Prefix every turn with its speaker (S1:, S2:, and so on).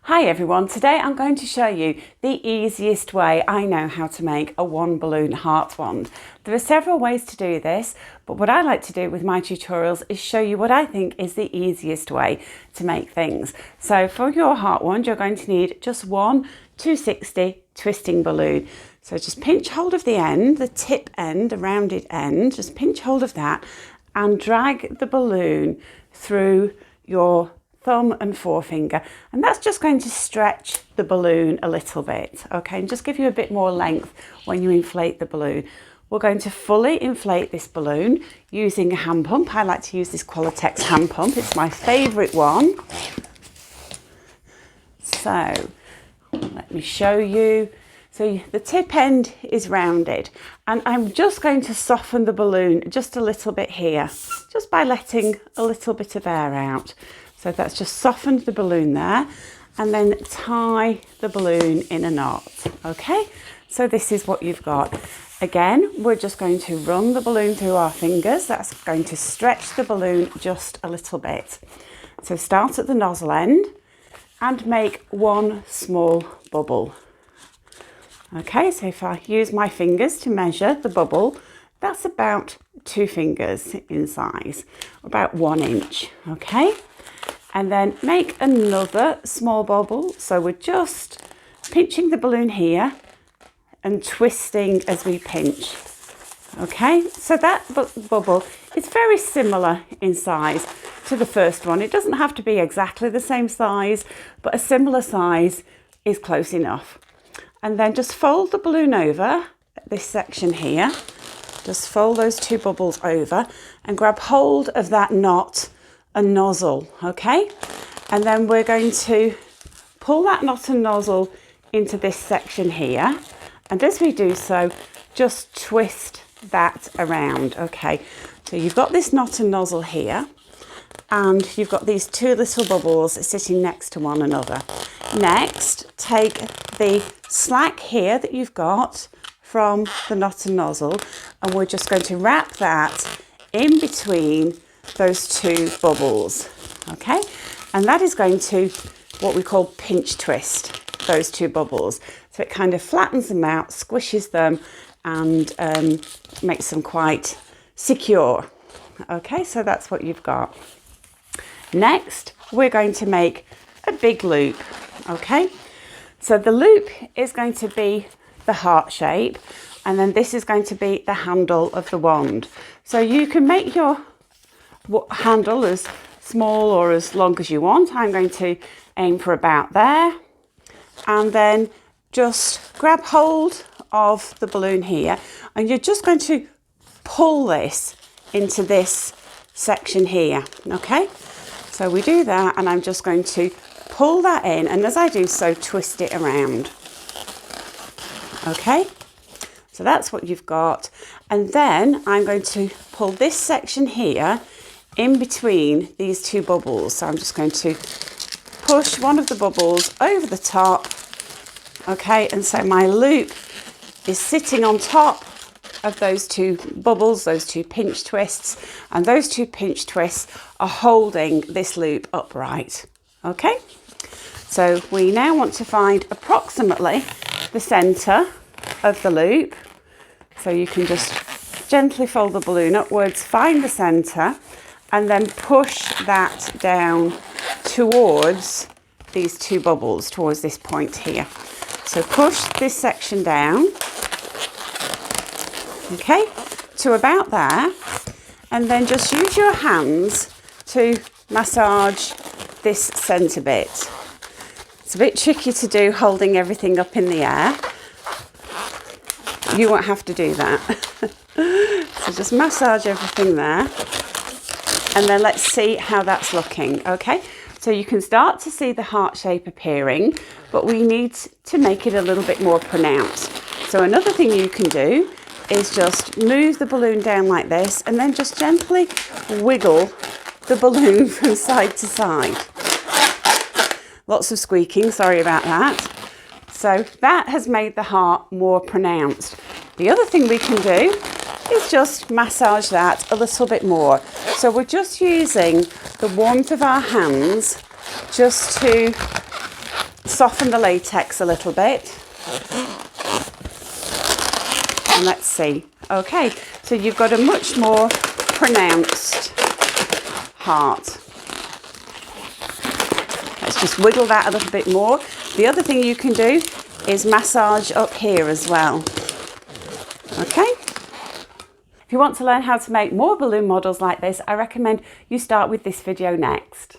S1: Hi everyone, today I'm going to show you the easiest way I know how to make a one balloon heart wand. There are several ways to do this, but what I like to do with my tutorials is show you what I think is the easiest way to make things. So for your heart wand, you're going to need just one 260 twisting balloon. So just pinch hold of the end, the tip end, the rounded end, just pinch hold of that and drag the balloon through your thumb and forefinger, and that's just going to stretch the balloon a little bit, okay, and just give you a bit more length when you inflate the balloon. We're going to fully inflate this balloon using a hand pump. I like to use this Latex hand pump, it's my favourite one. So let me show you. So the tip end is rounded, and I'm just going to soften the balloon just a little bit here, just by letting a little bit of air out. So that's just softened the balloon there, and then tie the balloon in a knot, okay? So this is what you've got. Again, we're just going to run the balloon through our fingers. That's going to stretch the balloon just a little bit. So start at the nozzle end and make one small bubble. Okay, so if I use my fingers to measure the bubble, that's about 2 fingers in size, about 1 inch, okay? And then make another small bubble. So we're just pinching the balloon here and twisting as we pinch. Okay, so that bubble is very similar in size to the first one. It doesn't have to be exactly the same size, but a similar size is close enough. And then just fold the balloon over this section here. Just fold those 2 bubbles over and grab hold of that knot and nozzle, okay? And then we're going to pull that knot and nozzle into this section here. And as we do so, just twist that around, okay? So you've got this knot and nozzle here, and you've got these 2 little bubbles sitting next to one another. Next, take the slack here that you've got from the knot and nozzle, and we're just going to wrap that in between those 2 bubbles, okay? And that is going to what we call pinch twist those 2 bubbles. So it kind of flattens them out, squishes them, and makes them quite secure. Okay, so that's what you've got. Next, we're going to make a big loop, okay? So the loop is going to be the heart shape, and then this is going to be the handle of the wand. So you can make your handle as small or as long as you want. I'm going to aim for about there, and then just grab hold of the balloon here, and you're just going to pull this into this section here, okay? So we do that, and I'm just going to pull that in, and as I do so, twist it around, okay? So that's what you've got. And then I'm going to pull this section here in between these 2 bubbles. So I'm just going to push one of the bubbles over the top, okay? And so my loop is sitting on top of those 2 bubbles, those 2 pinch twists, and those 2 pinch twists are holding this loop upright, okay? So we now want to find approximately the center of the loop. So you can just gently fold the balloon upwards, find the center, and then push that down towards these 2 bubbles, towards this point here. So push this section down, okay, to about there, and then just use your hands to massage this centre bit. It's a bit tricky to do holding everything up in the air. You won't have to do that. So just massage everything there. And then let's see how that's looking, okay? So you can start to see the heart shape appearing, but we need to make it a little bit more pronounced. So another thing you can do is just move the balloon down like this, and then just gently wiggle the balloon from side to side. Lots of squeaking, sorry about that. So that has made the heart more pronounced. The other thing we can do is just massage that a little bit more. So we're just using the warmth of our hands just to soften the latex a little bit. And let's see. Okay, so you've got a much more pronounced heart. Let's just wiggle that a little bit more. The other thing you can do is massage up here as well. Okay. If you want to learn how to make more balloon models like this, I recommend you start with this video next.